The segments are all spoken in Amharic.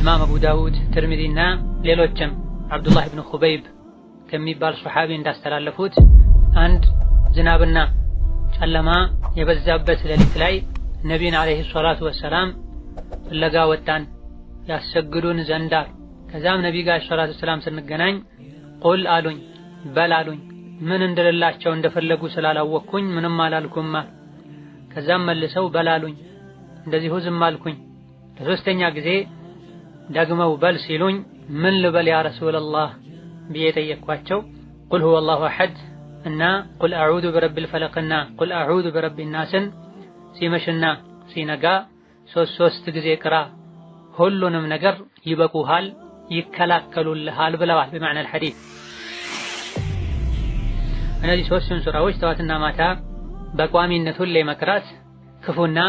ኢማም አቡ ዳውድ ትርሚዚና ሌሎችም አብዱላህ ኢብኑ ኹበይብ ከሚባል ሱሐቢ እንዳስተላለፉት አንድ ዝናብና ጨለማ የበዛበት ሌሊት ላይ ነቢይን አለይሂ ሰላቱ ወሰላም ፍለጋ ወጣን ያሰግዱን ዘንዳ። ከዛም ነቢይ ጋር ሰላቱ ሰላም ስንገናኝ ቁል አሉኝ በል አሉኝ። ምን እንደሌላቸው እንደፈለጉ ስላላወቅኩኝ ምንም አላልኩም። ከዛም መልሰው በል አሉኝ፣ እንደዚሁ ዝም አልኩኝ። ለሶስተኛ ጊዜ ደግመው በል ሲሉኝ ምን ልበል ያ ረሱላህ ብዬ ጠየቅኳቸው። ቁል ሁወ አላሁ አሐድ እና ቁል አዑዙ ቢረቢል ፈለቅና ቁል አዑዙ ቢረቢን ናስን ሲመሽና ሲነጋ ሶስት ጊዜ ቅራ፣ ሁሉንም ነገር ይበቁሃል ይከላከሉልሃል ብለዋል። በመعنى الحديث እነዚህ ሶስቱን ሱራዎች ጠዋትና ማታ በቋሚነት ሁሌ መቅራት ክፉና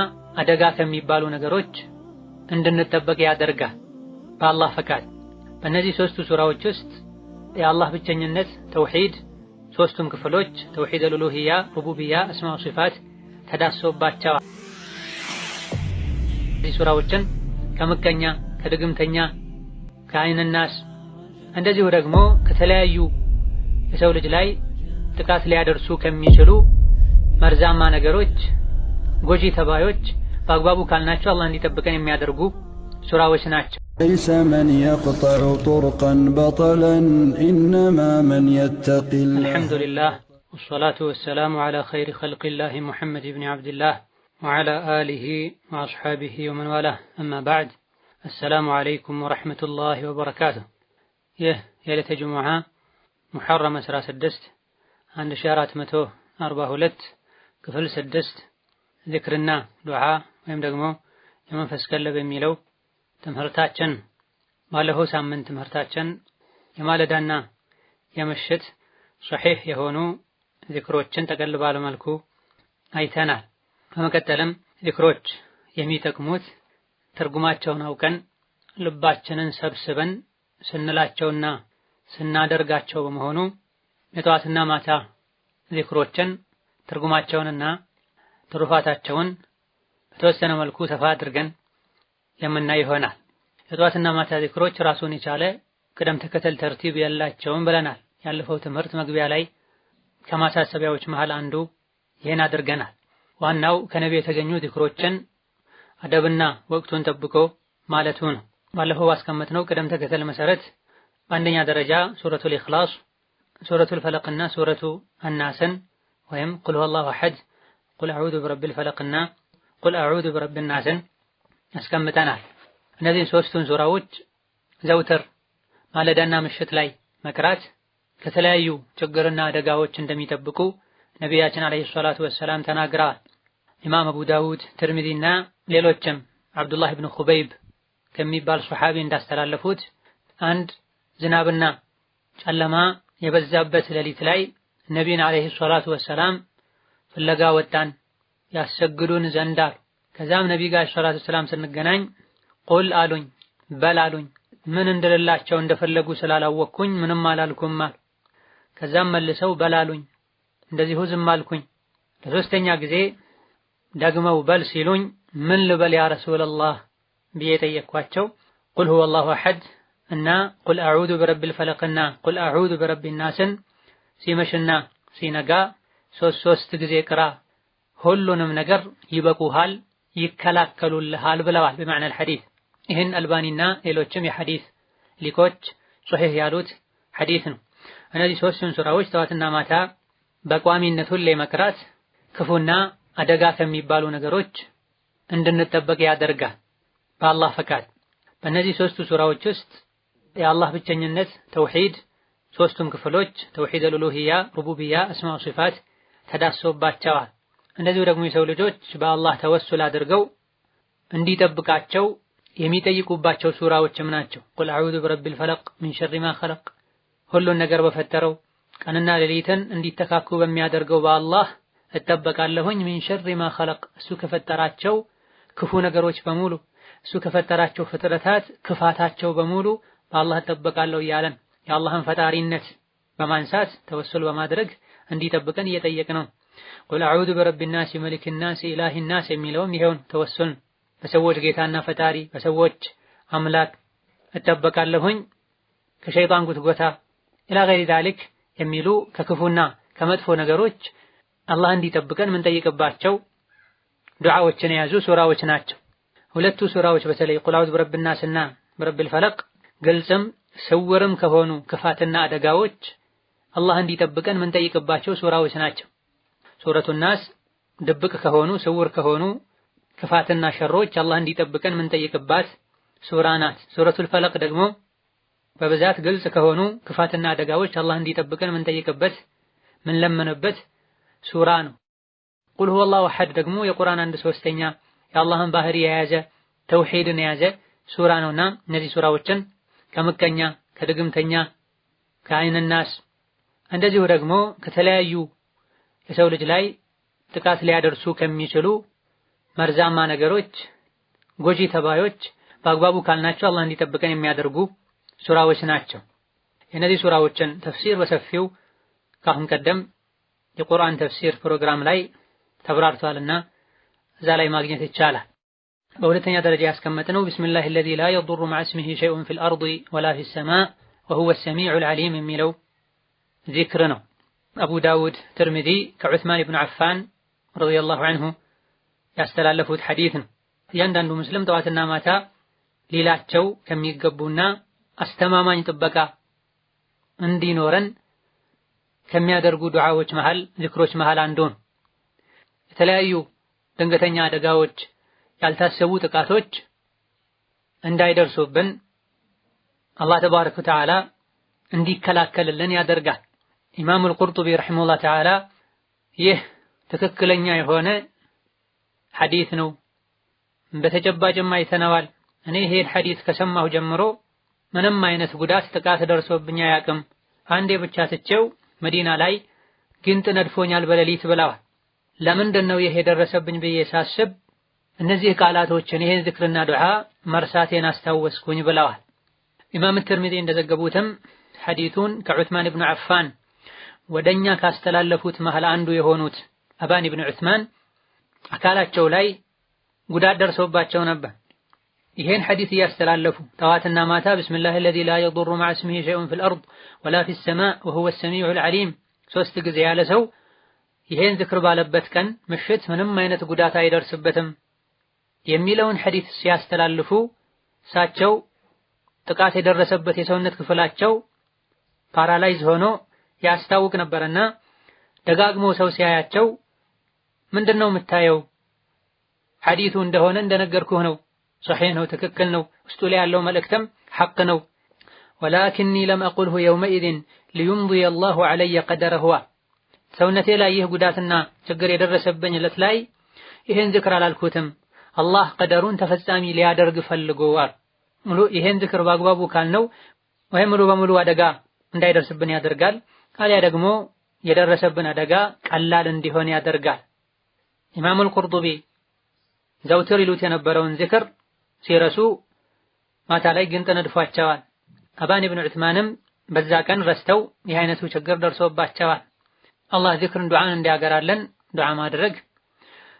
አደጋ ከሚባሉ ነገሮች እንድንጠበቅ ያደርጋል በአላህ ፈቃድ። በእነዚህ ሶስቱ ሱራዎች ውስጥ የአላህ ብቸኝነት ተውሂድ ሶስቱም ክፍሎች ተውሂድ አልኡሉሂያ፣ ሩቡቢያ፣ አስማኡ ሲፋት ተዳሶባቸዋል። እነዚህ ሱራዎችን ከምቀኛ፣ ከድግምተኛ፣ ከአይንናስ እንደዚሁ ደግሞ ከተለያዩ የሰው ልጅ ላይ ጥቃት ሊያደርሱ ከሚችሉ መርዛማ ነገሮች፣ ጎጂ ተባዮች በአግባቡ ካልናቸው አላህ እንዲጠብቀን የሚያደርጉ ሱራዎች ናቸው። ليس من يقطع طرقا بطلا إنما من يتقي الله. الحمد لله والصلاة والسلام على خير خلق الله محمد بن عبد الله وعلى آله وأصحابه ومن والاه أما بعد السلام عليكم ورحمة الله وبركاته. يلة جمعة محرم سرا سدست عند شارات متو 42 كفل سدست ذكرنا دعاء ወይም ደግሞ የመንፈስ ቀለብ የሚለው ትምህርታችን ባለፈው ሳምንት ትምህርታችን የማለዳና የምሽት ሷሂህ የሆኑ ዚክሮችን ጠቅለል ባለ መልኩ አይተናል። በመቀጠልም ዚክሮች የሚጠቅሙት ትርጉማቸውን አውቀን ልባችንን ሰብስበን ስንላቸውና ስናደርጋቸው በመሆኑ የጠዋትና ማታ ዚክሮችን ትርጉማቸውንና ትሩፋታቸውን በተወሰነ መልኩ ሰፋ አድርገን የምናይ ይሆናል። የጠዋትና ማታ ዚክሮች ራሱን የቻለ ቅደም ተከተል ተርቲብ ያላቸውን ብለናል። ያለፈው ትምህርት መግቢያ ላይ ከማሳሰቢያዎች መሃል አንዱ ይሄን አድርገናል። ዋናው ከነቢ የተገኙ ዚክሮችን አደብና ወቅቱን ጠብቆ ማለቱ ነው። ባለፈው ባስቀመጥነው ቅደም ተከተል መሰረት በአንደኛ ደረጃ ሱረቱል ኢኽላስ፣ ሱረቱል ፈለቅና ሱረቱ አናስን ወይም ቁል ሁወላሁ አሐድ፣ ቁል አዑዙ ቢረቢል ፈለቅና ቁል አዑዙ ቢረቢን ናስን አስቀምጠናል። እነዚህን ሶስቱን ሱራዎች ዘውትር ማለዳና ምሽት ላይ መቅራት ከተለያዩ ችግርና አደጋዎች እንደሚጠብቁ ነቢያችን አለይሂ ሰላቱ ወሰላም ተናግረዋል። ኢማም አቡ ዳውድ ትርሚዚና ሌሎችም አብዱላህ ኢብኑ ኹበይብ ከሚባል ሱሐቢ እንዳስተላለፉት አንድ ዝናብና ጨለማ የበዛበት ሌሊት ላይ ነቢይን አለይሂ ሰላቱ ወሰላም ፍለጋ ወጣን ያሰግዱን ዘንዳ። ከዛም ነቢይ ጋር ሰላቱ ሰላም ስንገናኝ ቁል አሉኝ በል አሉኝ፣ ምን እንደሌላቸው እንደፈለጉ ስላላወቅኩኝ ምንም አላልኩም። ከዛም መልሰው በል አሉኝ፣ እንደዚሁ ዝም አልኩኝ። ለሶስተኛ ጊዜ ደግመው በል ሲሉኝ ምን ልበል ያ ረሱላህ ብዬ ጠየቅኳቸው። ቁል ሁወ አላሁ አሐድ እና ቁል አዑዙ ቢረቢል ፈለቅና ቁል አዑዙ ቢረቢን ናስን ሲመሽና ሲነጋ ሶስት ጊዜ ቅራ፣ ሁሉንም ነገር ይበቁሃል ይከላከሉልሃል ብለዋል። በመعنى الحديث ይህን አልባኒና ሌሎችም የሐዲስ ሊቆች ሶሒህ ያሉት ሐዲስ ነው። እነዚህ ሶስቱን ሱራዎች ጠዋትና ማታ በቋሚነት ሁሌ መቅራት ክፉና አደጋ ከሚባሉ ነገሮች እንድንጠበቅ ያደርጋል በአላህ ፈቃድ። በእነዚህ ሶስቱ ሱራዎች ውስጥ የአላህ ብቸኝነት ተውሂድ ሶስቱም ክፍሎች ተውሂድ አልኡሉሂያ፣ ሩቡቢያ፣ አስማኡ ሲፋት ተዳሶባቸዋል። እንደዚሁ ደግሞ የሰው ልጆች በአላህ ተወሱል አድርገው እንዲጠብቃቸው የሚጠይቁባቸው ሱራዎችም ናቸው። ቁል አዑዙ ቢረቢል ፈለቅ ሚን ሸሪ ማ ኸለቅ፣ ሁሉን ነገር በፈጠረው ቀንና ሌሊትን እንዲተካኩ በሚያደርገው በአላህ እጠበቃለሁኝ። ሚን ሸሪ ማ ኸለቅ፣ እሱ ከፈጠራቸው ክፉ ነገሮች በሙሉ እሱ ከፈጠራቸው ፍጥረታት ክፋታቸው በሙሉ በአላህ እጠበቃለሁ እያለን የአላህን ፈጣሪነት በማንሳት ተወሱል በማድረግ እንዲጠብቀን እየጠየቅ ነው። ቁል አዑዙ ቢረቢን ናስ መሊኪን ናስ ኢላሂን ናስ የሚለውም ይሄውን ተወሱል በሰዎች ጌታና ፈጣሪ በሰዎች አምላክ እጠበቃለሁኝ ከሸይጣን ጉትጎታ ኢላ ገይሪ ዛሊክ የሚሉ ከክፉና ከመጥፎ ነገሮች አላህ እንዲጠብቀን ምንጠይቅባቸው ዱዓዎችን የያዙ ሱራዎች ናቸው። ሁለቱ ሱራዎች በተለይ ቁል አዑዙ ቢረቢን ናስና ቢረቢል ፈለቅ ግልጽም ስውርም ከሆኑ ክፋትና አደጋዎች አላህ እንዲጠብቀን ምንጠይቅባቸው ሱራዎች ናቸው። ሱረቱ ናስ ድብቅ ከሆኑ ስውር ከሆኑ ክፋትና ሸሮች አላህ እንዲጠብቀን ምንጠይቅባት ሱራ ናት። ሱረቱል ፈለቅ ደግሞ በብዛት ግልጽ ከሆኑ ክፋትና አደጋዎች አላህ እንዲጠብቀን ምንጠይቅበት ምንለመንበት ሱራ ነው። ቁል ሁወላሁ አሐድ ደግሞ የቁርአን 1/3 የአላህን ባህሪ የያዘ ተውሂድን የያዘ ሱራ ነውና እነዚህ ሱራዎችን ከምቀኛ ከድግምተኛ ከአይነ ናስ እንደዚሁ ደግሞ ከተለያዩ የሰው ልጅ ላይ ጥቃት ሊያደርሱ ከሚችሉ መርዛማ ነገሮች ጎጂ ተባዮች በአግባቡ ካልናቸው አላህ እንዲጠብቀን የሚያደርጉ ሱራዎች ናቸው። የነዚህ ሱራዎችን ተፍሲር በሰፊው ካሁን ቀደም የቁርአን ተፍሲር ፕሮግራም ላይ ተብራርቷልና እዛ ላይ ማግኘት ይቻላል። በሁለተኛ ደረጃ ያስቀመጥነው ቢስሚላሂ አለዚ ላ የዱሩ መዐ እስሚሂ ሸይኡን ፊል አርዲ ወላ ፊስ ሰማእ ወሁወ ሰሚዑል ዐሊም የሚለው ዚክር ነው። አቡ ዳውድ ትርሚዚ ከዑስማን ኢብኑ አፋን ረዲየላሁ ዐንሁ ያስተላለፉት ሐዲስ ነው። እያንዳንዱ ሙስሊም ጠዋትና ማታ ሊላቸው ከሚገቡና አስተማማኝ ጥበቃ እንዲኖረን ከሚያደርጉ ዱዓዎች መሃል ዚክሮች መሃል አንዱ ነው። የተለያዩ ድንገተኛ አደጋዎች ያልታሰቡ ጥቃቶች እንዳይደርሱብን አላህ ተባረከ ወተዓላ እንዲከላከልልን ያደርጋል። ኢማሙ አልቁርጡቢ ረሒመሁላህ ተዓላ ይህ ትክክለኛ የሆነ ሐዲስ ነው፣ በተጨባጭም አይተነዋል። እኔ ይሄን ሐዲስ ከሰማሁ ጀምሮ ምንም አይነት ጉዳት ጥቃት ደርሶብኝ አያውቅም። አንዴ ብቻ ትቼው መዲና ላይ ግንጥ ነድፎኛል በሌሊት ብለዋል። ለምንድን ነው ይሄ የደረሰብኝ ብዬ ሳስብ እነዚህ ቃላቶችን ይሄን ዝክርና ዱዓ መርሳቴን አስታወስኩኝ ብለዋል። ኢማም ትርሚዚ እንደዘገቡትም ሐዲሱን ከዑስማን ኢብኑ አፋን ወደኛ ካስተላለፉት መሃል አንዱ የሆኑት አባን ኢብኑ ዑስማን አካላቸው ላይ ጉዳት ደርሶባቸው ነበር። ይሄን ሐዲስ እያስተላለፉ ጠዋትና ማታ ቢስሚላሂ አለዚ ላ የዱሩ መዐ እስሚሂ ሸይኡን ፊል አርድ ወላ ፊስ ሰማእ ወሁወ ሰሚዑል ዐሊም 3 ጊዜ ያለ ሰው ይሄን ዝክር ባለበት ቀን ምሽት ምንም አይነት ጉዳት አይደርስበትም የሚለውን ሐዲስ ሲያስተላልፉ እሳቸው ጥቃት የደረሰበት የሰውነት ክፍላቸው ፓራላይዝ ሆኖ ያስታውቅ ነበርና ደጋግሞ ሰው ሲያያቸው ምንድነው የምታየው? ሐዲሱ እንደሆነ እንደነገርኩህ ነው፣ ሶሒህ ነው፣ ትክክል ነው፣ ውስጡ ላይ ያለው መልእክትም ሐቅ ነው። ወላኪኒ ለም አቁልሁ የውመኢዝን ሊዩምዲየ አላሁ ዐለየ ቀደረሁ። ሰውነቴ ላይ ይህ ጉዳትና ችግር የደረሰብኝ ዕለት ላይ ይሄን ዝክር አላልኩትም፣ አላህ ቀደሩን ተፈጻሚ ሊያደርግ ፈልጓል። ይሄን ዝክር በአግባቡ ካልነው ወይ ሙሉ በሙሉ አደጋ እንዳይደርስብን ያደርጋል፣ አልያ ደግሞ የደረሰብን አደጋ ቀላል እንዲሆን ያደርጋል። ኢማሙ አልቁርጡቢ ዘውትር ይሉት የነበረውን ዝክር ሲረሱ ማታ ላይ ግንጥ ነድፏቸዋል። አባን ኢብኑ ዑስማንም በዛ ቀን ረስተው ይህ አይነቱ ችግር ደርሶባቸዋል። አላህ ዝክርን ዱዓን እንዲያገራለን ዱዓ ማድረግ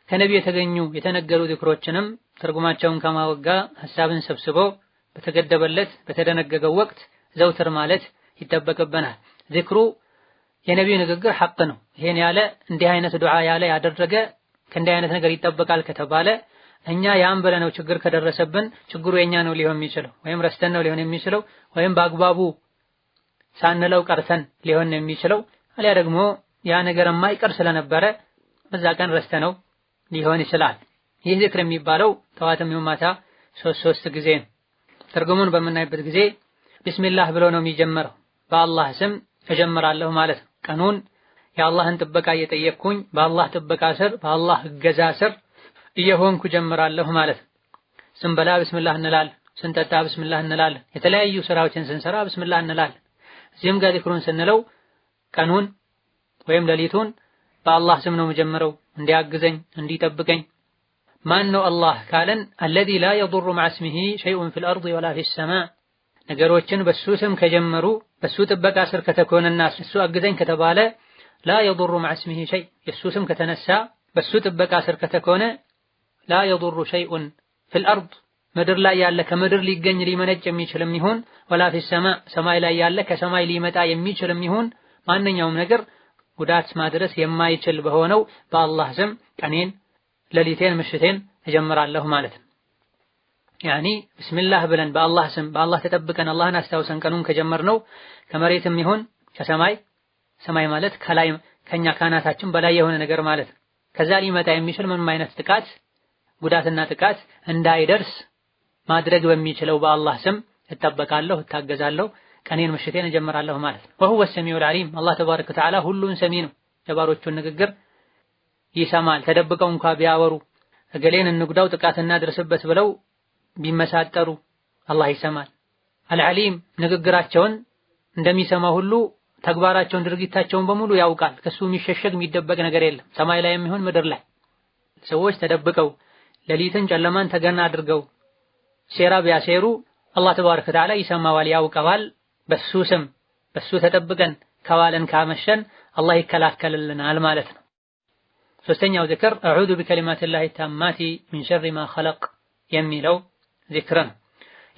ከነቢ የተገኙ የተነገሩ ዝክሮችንም ትርጉማቸውን ከማወጋ ሐሳብን ሰብስቦ በተገደበለት በተደነገገው ወቅት ዘውትር ማለት ይጠበቅብናል። ዝክሩ የነቢዩ ንግግር ሐቅ ነው። ይሄን ያለ እንዲህ አይነት ዱዓ ያለ ያደረገ ከእንዲህ አይነት ነገር ይጠበቃል ከተባለ እኛ ያን ብለነው ችግር ከደረሰብን ችግሩ የኛ ነው ሊሆን የሚችለው፣ ወይም ረስተን ነው ሊሆን የሚችለው፣ ወይም በአግባቡ ሳንለው ቀርተን ሊሆን የሚችለው፣ አልያ ደግሞ ያ ነገር የማይቀር ስለነበረ በዛ ቀን ረስተነው ሊሆን ይችላል። ይህ ዝክር የሚባለው ጠዋትም ይሁን ማታ 3 ጊዜ ነው። ትርጉሙን በምናይበት ጊዜ ቢስሚላህ ብሎ ነው የሚጀምረው። በአላህ ስም እጀምራለሁ ማለት ነው። ቀኑን የአላህን ጥበቃ እየጠየቅኩኝ በአላህ ጥበቃ ስር በአላህ እገዛ ስር እየሆንኩ ጀምራለሁ ማለት ነው። ስንበላ ቢስሚላህ እንላለን፣ ስንጠጣ ቢስሚላህ እንላለን፣ የተለያዩ ስራዎችን ስንሰራ ቢስሚላህ እንላለን። እዚህም ጋር ዚክሩን ስንለው ቀኑን ወይም ሌሊቱን በአላህ ስም ነው የምጀምረው እንዲያግዘኝ እንዲጠብቀኝ። ማን ነው አላህ ካለን አለዚ ላ የዱሩ መዐ እስሚሂ ሸይኡን ፊል አርዲ ወላ ፊስ ሰማእ ነገሮችን በሱ ስም ከጀመሩ በሱ ጥበቃ ስር ከተኮነና እሱ አግዘኝ ከተባለ ላ የዱሩ መዐ እስሚሂ ሸይ የሱ ስም ከተነሳ በሱ ጥበቃ ስር ከተኮነ ላ የዱሩ ሸይኡን ፊል አርድ ምድር ላይ ያለ ከምድር ሊገኝ ሊመነጭ የሚችልም ይሁን ወላ ፊ ሰማ ሰማይ ላይ ያለ ከሰማይ ሊመጣ የሚችልም ይሁን ማንኛውም ነገር ጉዳት ማድረስ የማይችል በሆነው በአላህ ስም ቀኔን ሌሊቴን ምሽቴን እጀምራለሁ ማለት ነው። ያኒ ቢስሚላህ ብለን በአላህ ስም በአላህ ተጠብቀን አላህን አስታውሰን ቀኑን ከጀመርነው ከመሬትም ይሁን ከሰማይ ሰማይ ማለት ከላይ ከኛ ካናታችን በላይ የሆነ ነገር ማለት ነው። ከዛ ሊመጣ የሚችል ምንም አይነት ጥቃት ጉዳትና ጥቃት እንዳይደርስ ማድረግ በሚችለው በአላህ ስም እጠበቃለሁ እታገዛለሁ ቀኔን ምሽቴን እጀምራለሁ ማለት ነው። ወሁወ ሰሚዑል ዓሊም አላህ ተባረከ ወተዓላ ሁሉን ሰሚ ነው። የባሮቹን ንግግር ይሰማል። ተደብቀው እንኳ ቢያወሩ እገሌን እንጉዳው ጥቃት እናድርስበት ብለው ቢመሳጠሩ አላህ ይሰማል። አልዓሊም ንግግራቸውን እንደሚሰማ ሁሉ ተግባራቸውን ድርጊታቸውን በሙሉ ያውቃል። ከሱ የሚሸሸግ የሚደበቅ ነገር የለም። ሰማይ ላይ የሚሆን ምድር ላይ ሰዎች ተደብቀው ሌሊትን ጨለማን ተገና አድርገው ሴራ ቢያሴሩ አላህ ተባረከ ወተዓላ ይሰማዋል፣ ያውቀዋል። በሱ ስም በሱ ተጠብቀን ከዋለን ካመሸን አላህ ይከላከልልናል ማለት ነው። ሶስተኛው ዚክር አዑዙ ቢከሊማቲላሂ ታማቲ ሚን ሸሪ ማ ኸለቅ የሚለው ዚክር ነው።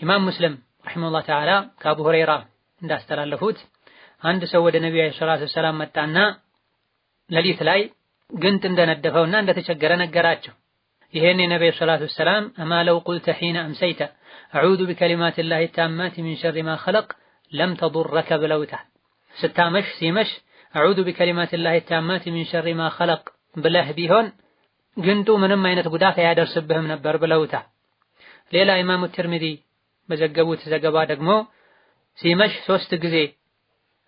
ኢማም ሙስሊም ረሂመሁላህ ተዓላ ከአቡ ሁረይራ እንዳስተላለፉት አንድ ሰው ወደ ነብዩ ሰለላሁ ዐለይሂ ወሰለም መጣና ሌሊት ላይ ግንጥ እንደነደፈውና እንደተቸገረ ነገራቸው። ይሄን የነብዩ ሰለላሁ ዐለይሂ ወሰለም አማ ለው ቁልተ ሒነ አምሰይተ አዑዙ ቢከሊማቲላሂ ታማቲ ሚን ሸሪ ማ ኸለቅ ለም ተዱረከ ብለውታል። ስታመሽ ሲመሽ አዑዙ ቢከሊማቲላሂ ታማቲ ሚን ሸሪ ማ ኸለቅ ብለህ ቢሆን ግንጡ ምንም አይነት ጉዳት አያደርስብህም ነበር ብለውታል። ሌላ ኢማሙ ትርሚዚ በዘገቡት ዘገባ ደግሞ ሲመሽ 3 ጊዜ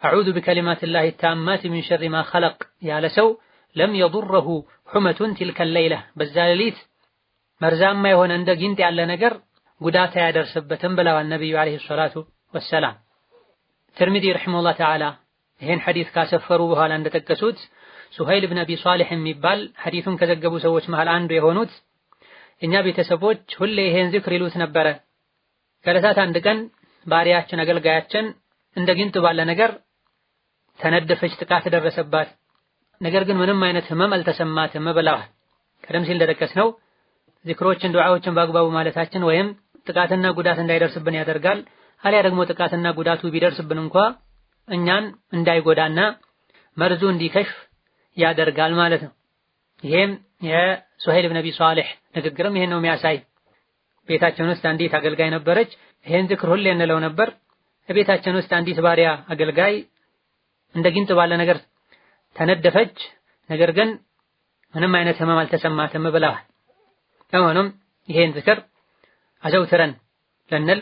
አዑዙ ቢከሊማቲላሂ ታማቲ ሚን ሸሪ ማ ኸለቅ ያለ ሰው ለም የዱረሁ ሑመቱን ቲልከ ሌይላ በዛ ሌሊት መርዛማ የሆነ እንደ ጊንጥ ያለ ነገር ጉዳት አያደርስበትም ብለዋል ነብዩ አለይሂ ሰላቱ ወሰላም። ትርሚዚ ረሂመሁላህ ተዓላ ይሄን ሐዲስ ካሰፈሩ በኋላ እንደጠቀሱት ሱሀይል ኢብኑ አቢ ሷሊህ የሚባል ሐዲሱን ከዘገቡ ሰዎች መሃል አንዱ የሆኑት እኛ ቤተሰቦች ሁሌ ይሄን ዚክር ይሉት ነበረ። ከዕለታት አንድ ቀን ባሪያችን አገልጋያችን እንደ ጊንጥ ባለ ነገር ተነደፈች፣ ጥቃት ደረሰባት፣ ነገር ግን ምንም አይነት ህመም አልተሰማትም ብለዋል። ቀደም ሲል እንደጠቀስነው ዚክሮችን ዱዓዎችን በአግባቡ ማለታችን ወይም ጥቃትና ጉዳት እንዳይደርስብን ያደርጋል። አሊያ ደግሞ ጥቃትና ጉዳቱ ቢደርስብን እንኳ እኛን እንዳይጎዳና መርዙ እንዲከሽፍ ያደርጋል ማለት ነው። ይሄም የሱሀይል ኢብኑ አቢ ሷሊህ ንግግርም ይሄን ነው የሚያሳይ። ቤታችን ውስጥ አንዲት አገልጋይ ነበረች። ይሄን ዚክር ሁሌ እንለው ነበር። ቤታችን ውስጥ አንዲት ባሪያ አገልጋይ እንደ ጊንጥ ባለ ነገር ተነደፈች፣ ነገር ግን ምንም አይነት ህመም አልተሰማትም ብለዋል። ከሆነም ይሄን ዚክር አዘውትረን ልንል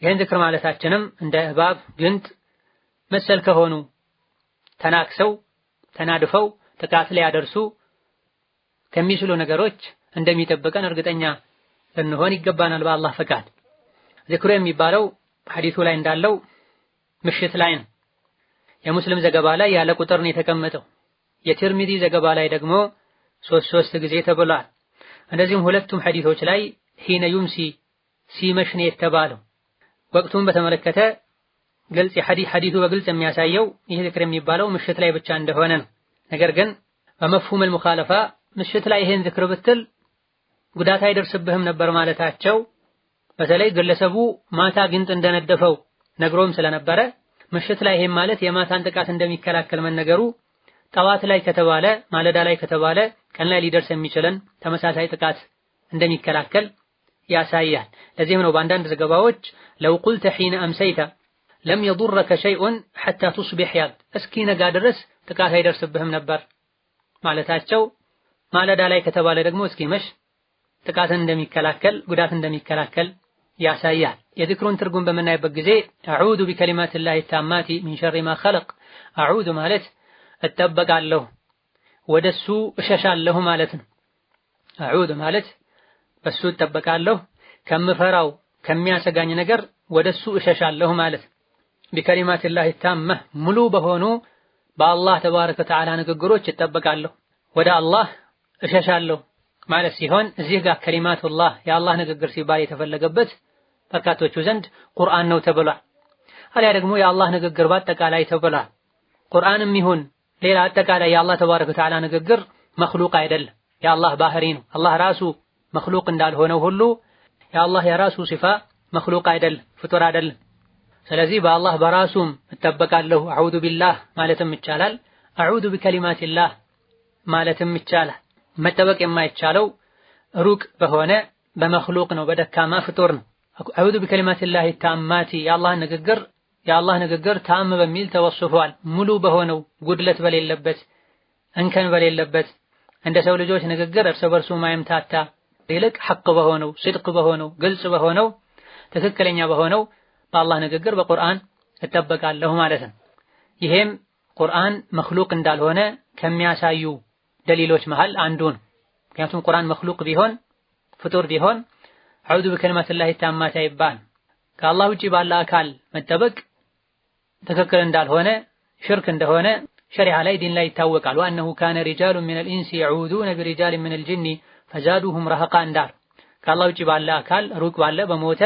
ይሄን ዚክር ማለታችንም እንደ እባብ ግንጥ መሰል ከሆኑ ተናክሰው ተናድፈው ጥቃት ሊያደርሱ ከሚችሉ ነገሮች እንደሚጠብቀን እርግጠኛ ልንሆን ይገባናል በአላህ ፈቃድ። ዚክሩ የሚባለው ሐዲሱ ላይ እንዳለው ምሽት ላይ ነው። የሙስሊም ዘገባ ላይ ያለ ቁጥር ነው የተቀመጠው። የትርሚዚ ዘገባ ላይ ደግሞ 3 ጊዜ ተብሏል። እንደዚሁም ሁለቱም ሐዲሶች ላይ ሂነ ዩምሲ ሲመሽ ነው የተባለው። ወቅቱን በተመለከተ ግልጽ ሐዲሱ በግልጽ የሚያሳየው ይህ ዚክር የሚባለው ምሽት ላይ ብቻ እንደሆነ ነው። ነገር ግን በመፍሁም ሙኻለፋ ምሽት ላይ ይሄን ዚክር ብትል ጉዳት አይደርስብህም ነበር ማለታቸው በተለይ ግለሰቡ ማታ ግንጥ እንደነደፈው ነግሮም ስለነበረ ምሽት ላይ ይሄን ማለት የማታን ጥቃት እንደሚከላከል መነገሩ ጠዋት ላይ ከተባለ ማለዳ ላይ ከተባለ ቀን ላይ ሊደርስ የሚችልን ተመሳሳይ ጥቃት እንደሚከላከል ያሳያል። ለዚህም ነው በአንዳንድ ዘገባዎች ለው ቁልተ ሒነ አምሰይተ ለም የዱረከ ሸይኡን ሐታ ቱስቢሕ ያል እስኪ ነጋ ድረስ ጥቃት አይደርስብህም ነበር ማለታቸው ማለዳ ላይ ከተባለ ደግሞ እስኪመሽ ጥቃትን እንደሚከላከል ጉዳት እንደሚከላከል ያሳያል። የዚክሩን ትርጉም በምናይበት ጊዜ አዑዙ ቢከሊማቲላሂ ታማቲ ሚን ሸሪ ማ ኸለቅ አዑዙ ማለት እጠበቃለሁ ወደሱ እሸሻለሁ ማለት ነው። አዑዙ ማለት በሱ እጠበቃለሁ ከምፈራው ከሚያሰጋኝ ነገር ወደሱ እሸሻለሁ ማለት ነው። ቢከሊማቲላሂ ታማ ሙሉ በሆኑ በአላህ ተባረከ ወተዓላ ንግግሮች እጠበቃለሁ ወደ አላህ እሸሻለሁ ማለት ሲሆን እዚህ ጋር ከሊማቱላህ የአላህ ንግግር ሲባል የተፈለገበት በርካቶቹ ዘንድ ቁርአን ነው ተብሏል። አሊያ ደግሞ የአላህ ንግግር በአጠቃላይ ተብሏል። ቁርአንም ይሁን ሌላ አጠቃላይ የአላህ ተባረከ ወተዓላ ንግግር መኽሉቅ አይደለም፣ የአላህ ባህሪ ነው። አላህ ራሱ መኽሉቅ እንዳልሆነው ሁሉ የአላህ የራሱ ሲፋ መኽሉቅ አይደለም፣ ፍጡር አይደለም። ስለዚህ በአላህ በራሱም እጠበቃለሁ አዑዙ ቢላህ ማለትም ይቻላል፣ አዑዙ ቢከሊማቲላህ ማለትም ይቻላል። መጠበቅ የማይቻለው ሩቅ በሆነ በመኽሉቅ ነው፣ በደካማ ፍጡር ነው። አዑዙ ቢከሊማቲላህ ታማቲ የአላህ ንግግር ታም በሚል ተወስፏል። ሙሉ በሆነው ጉድለት በሌለበት እንከን በሌለበት እንደ ሰው ልጆች ንግግር እርስ በርሱ ማይምታታ ይልቅ ሐቅ በሆነው ስድቅ በሆነው ግልጽ በሆነው ትክክለኛ በሆነው በአላህ ንግግር በቁርአን እጠበቃለሁ ማለት ነው። ይሄም ቁርአን መኽሉቅ እንዳልሆነ ከሚያሳዩ ደሊሎች መሃል አንዱ ነው። ምክንያቱም ቁርአን መኽሉቅ ቢሆን ፍጡር ቢሆን አዑዙ ቢከሊማቲላሂ ታማቲ አይባል። ከአላህ ውጪ ባለ አካል መጠበቅ ትክክል እንዳልሆነ ሽርክ እንደሆነ ሸሪዓ ላይ ዲን ላይ ይታወቃል። ወአነሁ ካነ ሪጃሉን ሚነል ኢንሲ የዑዙነ ቢሪጃሊን ሚነል ጂኒ ፈዛዱሁም ረሀቃ እንዳል። ከአላህ ውጪ ባለ አካል ሩቅ ባለ በሞተ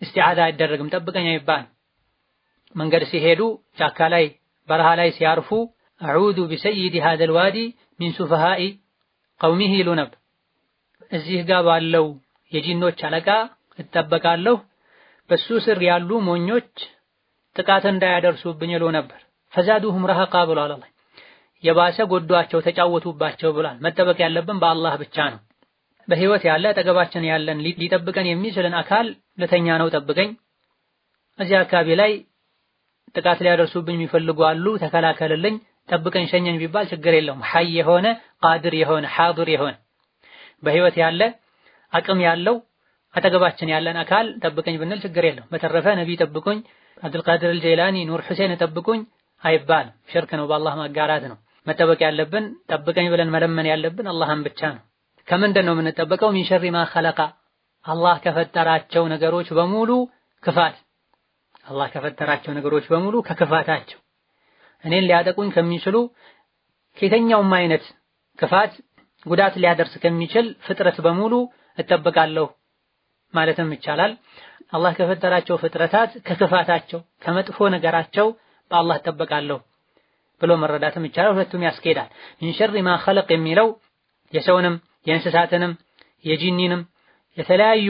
እስቲዓዛ አይደረግም፣ ጠብቀኝ አይባል። መንገድ ሲሄዱ ጫካ ላይ በረሃ ላይ ሲያርፉ አዑዙ ቢሰይዲ ሃዘል ዋዲ ሚን ሱፈሃኢ ቀውሚሂ ይሉ ነበር። እዚህ ጋር ባለው የጂኖች አለቃ እጠበቃለሁ በሱ ስር ያሉ ሞኞች ጥቃት እንዳያደርሱብኝ ይሉ ነበር። ፈዛዱሁም ረሀቃ ብሏል አላህ። የባሰ ጎዷቸው ተጫወቱባቸው ብሏል። መጠበቅ ያለብን በአላህ ብቻ ነው። በህይወት ያለ አጠገባችን ያለን ሊጠብቀን የሚችልን አካል ለተኛ ነው ጠብቀኝ፣ እዚህ አካባቢ ላይ ጥቃት ሊያደርሱብኝ የሚፈልጉ አሉ ተከላከልልኝ፣ ጠብቀኝ፣ ሸኘኝ ቢባል ችግር የለውም። ሐይ የሆነ ቃድር የሆነ ሐዲር የሆነ በህይወት ያለ አቅም ያለው አጠገባችን ያለን አካል ጠብቀኝ ብንል ችግር የለውም። በተረፈ ነቢ ጠብቁኝ፣ አብዱልቃድር አልጀይላኒ፣ ኑር ሁሴን ጠብቁኝ አይባልም። ሽርክ ነው፣ በአላህ ማጋራት ነው። መጠበቅ ያለብን ጠብቀኝ ብለን መለመን ያለብን አላህን ብቻ ነው። ከምንድን ነው የምንጠበቀው? ሚን ሸሪ ማ ኸለቀ አላህ ከፈጠራቸው ነገሮች በሙሉ ክፋት፣ አላህ ከፈጠራቸው ነገሮች በሙሉ ከክፋታቸው እኔን ሊያጠቁኝ ከሚችሉ ከየትኛውም አይነት ክፋት ጉዳት ሊያደርስ ከሚችል ፍጥረት በሙሉ እጠበቃለሁ ማለትም ይቻላል። አላህ ከፈጠራቸው ፍጥረታት ከክፋታቸው ከመጥፎ ነገራቸው በአላህ እጠበቃለሁ ብሎ መረዳትም ይቻላል። ሁለቱም ያስኬዳል። ሚን ሸሪ ማ ኸለቅ የሚለው የሰውንም የእንስሳትንም የጂኒንም የተለያዩ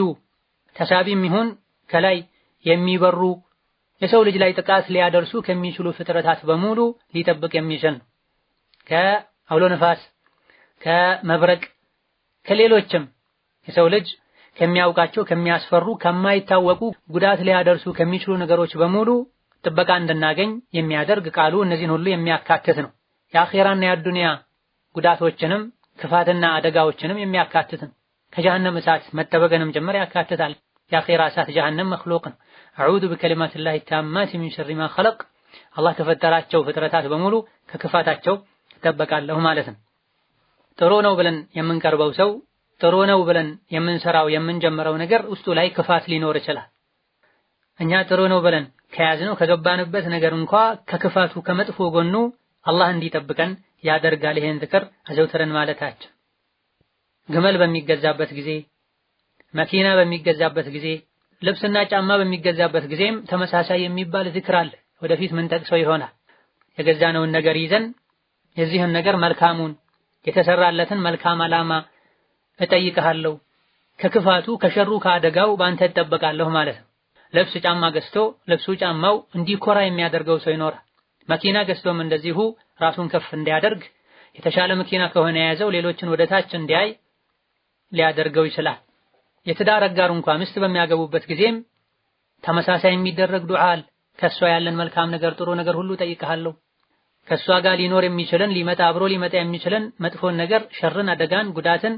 ተሳቢም ይሁን ከላይ የሚበሩ የሰው ልጅ ላይ ጥቃት ሊያደርሱ ከሚችሉ ፍጥረታት በሙሉ ሊጠብቅ የሚችል ነው። ከአውሎ ነፋስ፣ ከመብረቅ፣ ከሌሎችም የሰው ልጅ ከሚያውቃቸው ከሚያስፈሩ ከማይታወቁ ጉዳት ሊያደርሱ ከሚችሉ ነገሮች በሙሉ ጥበቃ እንድናገኝ የሚያደርግ ቃሉ እነዚህን ሁሉ የሚያካትት ነው። የአኺራና የዱንያ ጉዳቶችንም ክፋትና አደጋዎችንም የሚያካትት ነው። ከጀሃነም እሳት መጠበቅንም ጭምር ያካትታል። የአኺራ እሳት ጀሃነም መኽሉቅ ነው። አዑዙ ቢከሊማቲላሂ ታማቲ ሚን ሸሪ ማ ኸለቅ አላህ ከፈጠራቸው ፍጥረታት በሙሉ ከክፋታቸው እጠበቃለሁ ማለት ነው። ጥሩ ነው ብለን የምንቀርበው ሰው ጥሩ ነው ብለን የምንሰራው የምንጀምረው ነገር ውስጡ ላይ ክፋት ሊኖር ይችላል። እኛ ጥሩ ነው ብለን ከያዝነው ከገባንበት ነገር እንኳ ከክፋቱ ከመጥፎ ጎኑ አላህ እንዲጠብቀን ያደርጋል። ይሄን ዝክር አዘውትረን ማለታችን ግመል በሚገዛበት ጊዜ፣ መኪና በሚገዛበት ጊዜ፣ ልብስና ጫማ በሚገዛበት ጊዜም ተመሳሳይ የሚባል ዝክር አለ። ወደፊት ምን ጠቅሰው ይሆናል። የገዛነውን ነገር ይዘን የዚህን ነገር መልካሙን የተሰራለትን መልካም ዓላማ እጠይቅሃለሁ፣ ከክፋቱ ከሸሩ ከአደጋው ባንተ እጠበቃለሁ ማለት ነው። ልብስ ጫማ ገዝቶ ልብሱ ጫማው እንዲኮራ የሚያደርገው ሰው ይኖራል። መኪና ገዝቶም እንደዚሁ ራሱን ከፍ እንዲያደርግ የተሻለ መኪና ከሆነ የያዘው ሌሎችን ወደታች እንዲያይ ሊያደርገው ይችላል። የትዳር አጋር እንኳን ሚስት በሚያገቡበት ጊዜም ተመሳሳይ የሚደረግ ዱዓል ከሷ ያለን መልካም ነገር ጥሩ ነገር ሁሉ ጠይቀሃለሁ፣ ከሷ ጋር ሊኖር የሚችልን አብሮ ሊመጣ የሚችልን መጥፎን ነገር ሸርን፣ አደጋን፣ ጉዳትን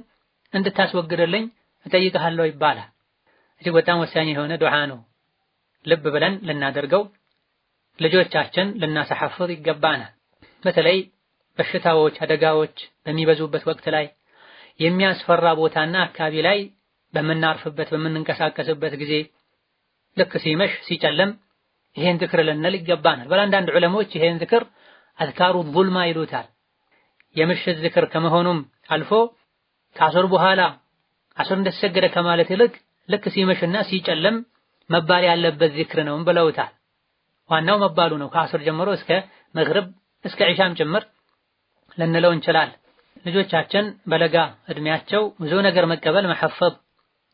እንድታስወግድልኝ እጠይቀሃለሁ ይባላል። እጅግ በጣም ወሳኝ የሆነ ዱዓ ነው። ልብ ብለን ልናደርገው ልጆቻችን ልናሰሐፍር ይገባናል። በተለይ በሽታዎች አደጋዎች በሚበዙበት ወቅት ላይ የሚያስፈራ ቦታና አካባቢ ላይ በምናርፍበት በምንንቀሳቀስበት ጊዜ ልክ ሲመሽ ሲጨለም ይሄን ዝክር ልንል ይገባናል። በአንዳንድ ዑለሞች ይሄን ዝክር አዝካሩ ዙልማ ይሉታል። የምሽት ዝክር ከመሆኑም አልፎ ከአስር በኋላ አስር እንደተሰገደ ከማለት ይልቅ ልክ ሲመሽና ሲጨለም መባል ያለበት ዝክር ነው ብለውታል። ዋናው መባሉ ነው። ከአስር ጀምሮ እስከ መግሪብ እስከ ዒሻም ጭምር ልንለው እንችላለን። ልጆቻችን በለጋ እድሜያቸው ብዙ ነገር መቀበል መሐፈዝ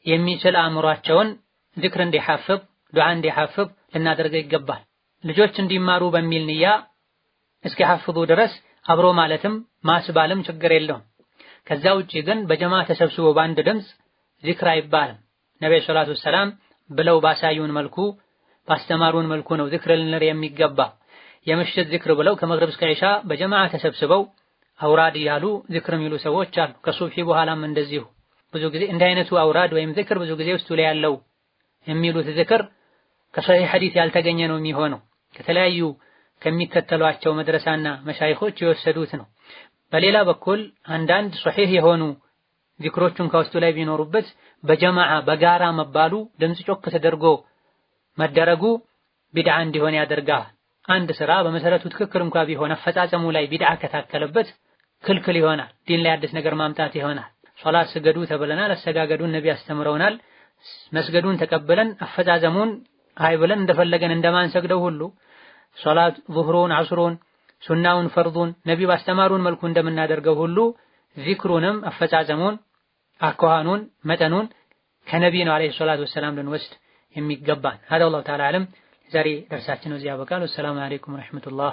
የሚችል አእምሯቸውን ዚክር እንዲሐፍብ ዱዓ እንዲሐፍብ ልናደርገው ይገባል። ልጆች እንዲማሩ በሚል ንያ እስኪሐፍዙ ድረስ አብሮ ማለትም ማስባልም ችግር የለውም። ከዛ ውጪ ግን በጀማዓ ተሰብስቦ በአንድ ድምፅ ዚክር አይባልም። ነብዩ ሰለላሁ ዐለይሂ ወሰለም ብለው ባሳዩን መልኩ ባስተማሩን መልኩ ነው ዚክር ልንር የሚገባ። የምሽት ዚክር ብለው ከመግሪብ እስከ ኢሻ በጀማዓ ተሰብስበው አውራድ ያሉ ዚክር የሚሉ ሰዎች አሉ። ከሱብሂ በኋላም እንደዚሁ ብዙ ጊዜ እንደ አይነቱ አውራድ ወይም ዚክር ብዙ ጊዜ ውስጡ ላይ ያለው የሚሉት ዚክር ከሰሂህ ሐዲስ ያልተገኘ ነው የሚሆነው። ከተለያዩ ከሚከተሏቸው መድረሳና መሻይኾች የወሰዱት ነው። በሌላ በኩል አንዳንድ ሶሒህ የሆኑ ዚክሮቹን ከውስጡ ላይ ቢኖሩበት በጀማዓ በጋራ መባሉ ድምጽ ጮክ ተደርጎ መደረጉ ቢድዓ እንዲሆን ያደርጋል። አንድ ስራ በመሰረቱ ትክክል እንኳን ቢሆን አፈጻጸሙ ላይ ቢድዓ ከታከለበት ክልክል ይሆናል። ዲን ላይ አዲስ ነገር ማምጣት ይሆናል። ሶላት ስገዱ ተብለናል። አሰጋገዱን ነብይ አስተምረውናል። መስገዱን ተቀበለን አፈጻጸሙን አይ ብለን እንደፈለገን እንደማንሰግደው ሁሉ ሶላት ዙህሩን፣ ዐስሩን፣ ሱናውን፣ ፈርዱን ነብይ ባስተማሩን መልኩ እንደምናደርገው ሁሉ ዚክሩንም አፈጻጸሙን፣ አኳኋኑን፣ መጠኑን ከነብይ ነው አለይሂ ሰላቱ ወሰላም ልንወስድ የሚገባን። هذا والله تعالى أعلم። ዛሬ ደርሳችን እዚህ ያበቃል። ወሰላሙ አለይኩም ወራህመቱላህ